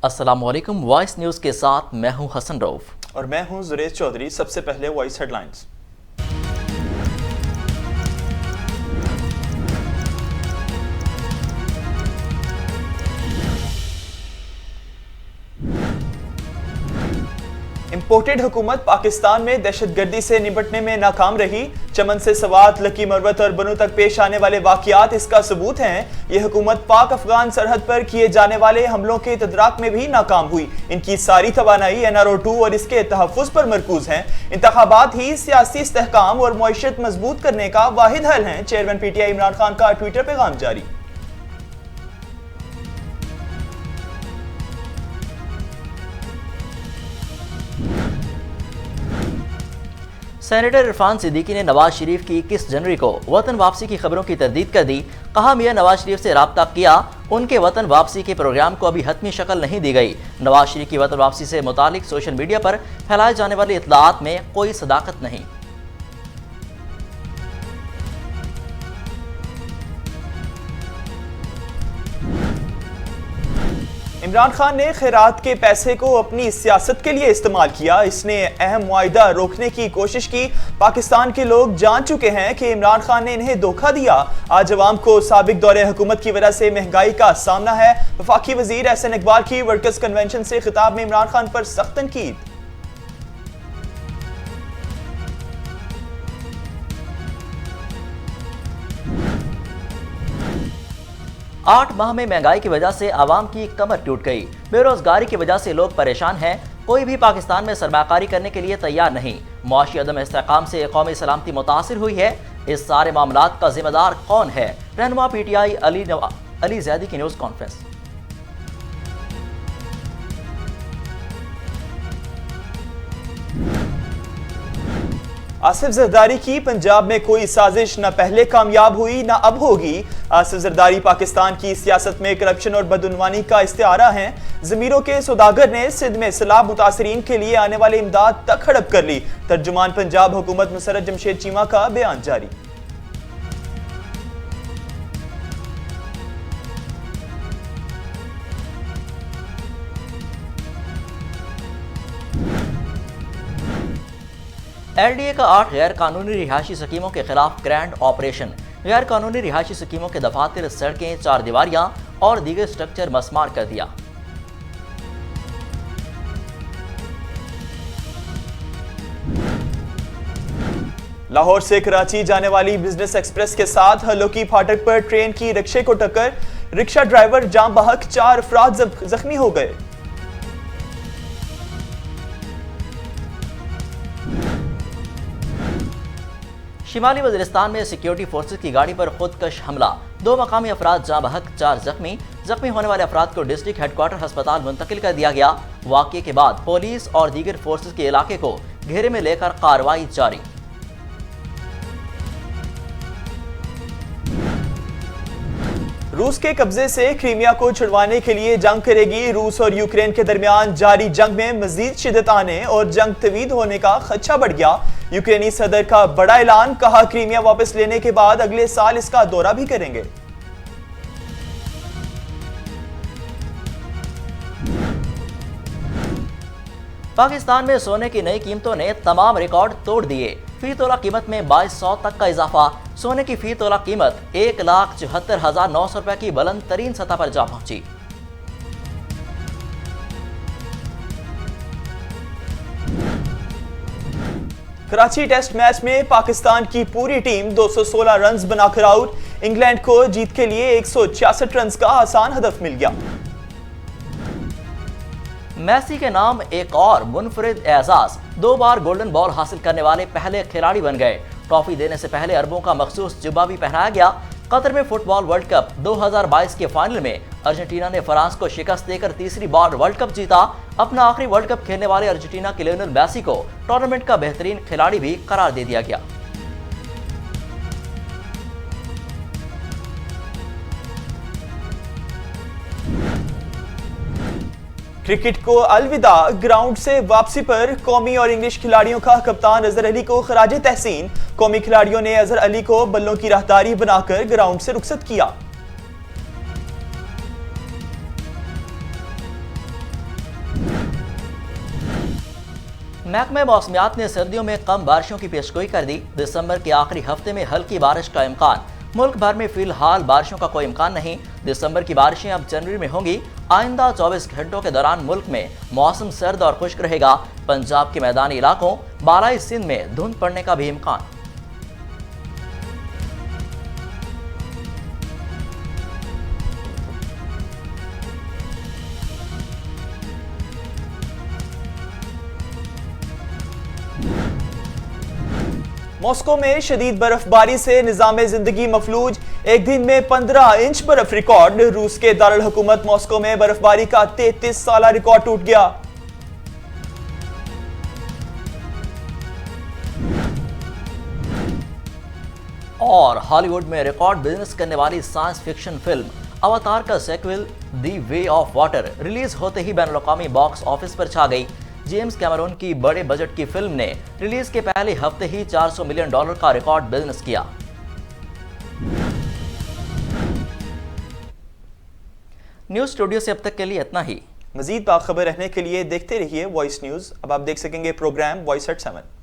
अस्सलामुअलैकुम। Voice news के साथ मैं हूं हसन रऊफ और मैं हूं जुरेज चौधरी। सबसे पहले वॉइस हेडलाइंस। इंपोर्टेड हुकूमत पाकिस्तान में दहशतगर्दी से निपटने में नाकाम रही। चमन से सवात, लकी मरवत और बनू तक पेश आने वाले वाकयात इसका सबूत हैं। यह हुकूमत पाक अफगान सरहद पर किए जाने वाले हमलों के तदराक में भी नाकाम हुई। इनकी सारी तवानाई NRO-2 और इसके तहफ़्फ़ुज़ पर मरकूज हैं। इंतखाबात ही सियासी इस्तेहकाम और मईशत मजबूत करने का वाहिद हल हैं। चेयरमैन PTI इमरान खान का ट्विटर पैगाम जारी। सेनेटर इरफान सिद्दीकी ने नवाज शरीफ की 21 जनवरी को वतन वापसी की खबरों की तरदीद कर दी। कहा, मियां नवाज शरीफ से राब्ता किया, उनके वतन वापसी के प्रोग्राम को अभी हतमी शक्ल नहीं दी गई। नवाज शरीफ की वतन वापसी से मुतालिक सोशल मीडिया पर फैलाए जाने वाली इत्तलाआत में कोई सदाकत नहीं। इमरान खान ने खैरात के पैसे को अपनी सियासत के लिए इस्तेमाल किया। इसने अहम मुआहिदा रोकने की कोशिश की। पाकिस्तान के लोग जान चुके हैं कि इमरान खान ने इन्हें धोखा दिया। आज अवाम को साबिक दौरे हुकूमत की वजह से महंगाई का सामना है। वफाकी वजीर एहसन इकबाल की वर्कर्स कन्वेंशन से खिताब में इमरान खान पर सख्त तनकीद। 8 माह में महंगाई की वजह से आवाम की कमर टूट गई। बेरोजगारी की वजह से लोग परेशान हैं। कोई भी पाकिस्तान में सरमाकारी करने के लिए तैयार नहीं। मुआशी अदम इस्तेहकाम से कौमी सलामती मुतासिर हुई है। इस सारे मामलात का जिम्मेदार कौन है? रहनुमा PTI अली जैदी की न्यूज़ कॉन्फ्रेंस। आसिफ जरदारी की पंजाब में कोई साजिश न पहले कामयाब हुई न अब होगी। आसिफ जरदारी पाकिस्तान की सियासत में करप्शन और बदउनवानी का इस्तिआरा हैं। जमीरों के सौदागर ने सिंध में सैलाब मुतासरीन के लिए आने वाली इमदाद तक हड़प कर ली। तर्जुमान पंजाब हुकूमत मुसर्रत जमशेद चीमा का बयान जारी। LDA का 8 गैर कानूनी रिहायशी स्कीमों के खिलाफ ग्रैंड ऑपरेशन। गैर कानूनी रिहायशी स्कीमों के दफातर, सड़कें, चार दीवारियां और दीगर स्ट्रक्चर मस्मार कर दिया। लाहौर से कराची जाने वाली बिजनेस एक्सप्रेस के साथ हलोकी फाटक पर ट्रेन की रिक्शे को टक्कर। रिक्शा ड्राइवर जाम बहक, 4 अफराद जख्मी हो गए। शिमाली वज़ीरिस्तान में सिक्योरिटी फोर्सेज की गाड़ी पर खुदकश हमला। 2 मकामी अफराद जाँ बहक, 4 जख्मी। जख्मी होने वाले अफराद को डिस्ट्रिक्ट हेडक्वार्टर अस्पताल मुंतकिल कर दिया गया। वाक़े के बाद पुलिस और दीगर फोर्सेज के इलाके को घेरे में लेकर कार्रवाई जारी। रूस के कब्जे से क्रीमिया को छुड़वाने के लिए जंग करेगी। रूस और यूक्रेन के दरमियान जारी जंग में मजीद शिद्दत आने और जंग तवीद होने का खदशा बढ़ गया। यूक्रेनी सदर का बड़ा ऐलान। कहा, क्रीमिया वापस लेने के बाद अगले साल इसका दौरा भी करेंगे। पाकिस्तान में सोने की नई कीमतों ने तमाम रिकॉर्ड तोड़ दिए। फी तोला कीमत में 2200 तक का इजाफा। सोने की फी तोला कीमत 1,74,900 रुपए की बुलंद तरीन सतह पर जा पहुंची। कराची टेस्ट मैच में पाकिस्तान की पूरी टीम 216 रन्स बनाकर आउट। इंग्लैंड को जीत के लिए 166 रन्स का आसान हदफ मिल गया। मेसी के नाम एक और मुनफरिद एजाज। 2 बार गोल्डन बॉल हासिल करने वाले पहले खिलाड़ी बन गए। ट्रॉफी देने से पहले अरबों का मखसूस जुब्बा भी पहनाया गया। कतर में फुटबॉल वर्ल्ड कप 2022 के फाइनल में अर्जेंटीना ने फ्रांस को शिकस्त देकर तीसरी बार वर्ल्ड कप जीता। अपना आखिरी वर्ल्ड कप खेलने वाले अर्जेंटीना के लियोनेल मेसी को टूर्नामेंट का बेहतरीन खिलाड़ी भी करार दे दिया गया। क्रिकेट को अलविदा। ग्राउंड से वापसी पर कौमी और इंग्लिश खिलाड़ियों का कप्तान अजहर अली को खराजे तहसीन। कौमी खिलाड़ियों ने अजहर अली को बल्लों की राहदारी बनाकर ग्राउंड से रुखसत किया। महकमे मौसमियात ने सर्दियों में कम बारिशों की पेशगोई कर दी। दिसंबर के आखिरी हफ्ते में हल्की बारिश का इम्कान। मुल्क भर में फिलहाल बारिशों का कोई इम्कान नहीं। दिसंबर की बारिशें अब जनवरी में होंगी। आइंदा 24 घंटों के दौरान मुल्क में मौसम सर्द और खुश्क रहेगा। पंजाब के मैदानी इलाकों, बालाई सिंध में धुंध पड़ने का भी इम्कान। मॉस्को में शदीद बर्फबारी से निजाम जिंदगी मफलूज। एक दिन में 15 इंच बर्फ रिकॉर्ड। रूस के दारुल हुकूमत मॉस्को में बर्फबारी का 33 साला रिकॉर्ड टूट गया। और हॉलीवुड में रिकॉर्ड बिजनेस करने वाली साइंस फिक्शन फिल्म अवतार का sequel the way of water release होते ही बैनुल-अक़वामी बॉक्स ऑफिस पर छा गई। जेम्स कैमरून की बड़े बजट की फिल्म ने रिलीज के पहले हफ्ते ही $400 मिलियन का रिकॉर्ड बिजनेस किया। न्यूज स्टूडियो से अब तक के लिए इतना ही। मजीद बाखबर रहने के लिए देखते रहिए वॉइस न्यूज। अब आप देख सकेंगे प्रोग्राम वॉइस एट 7।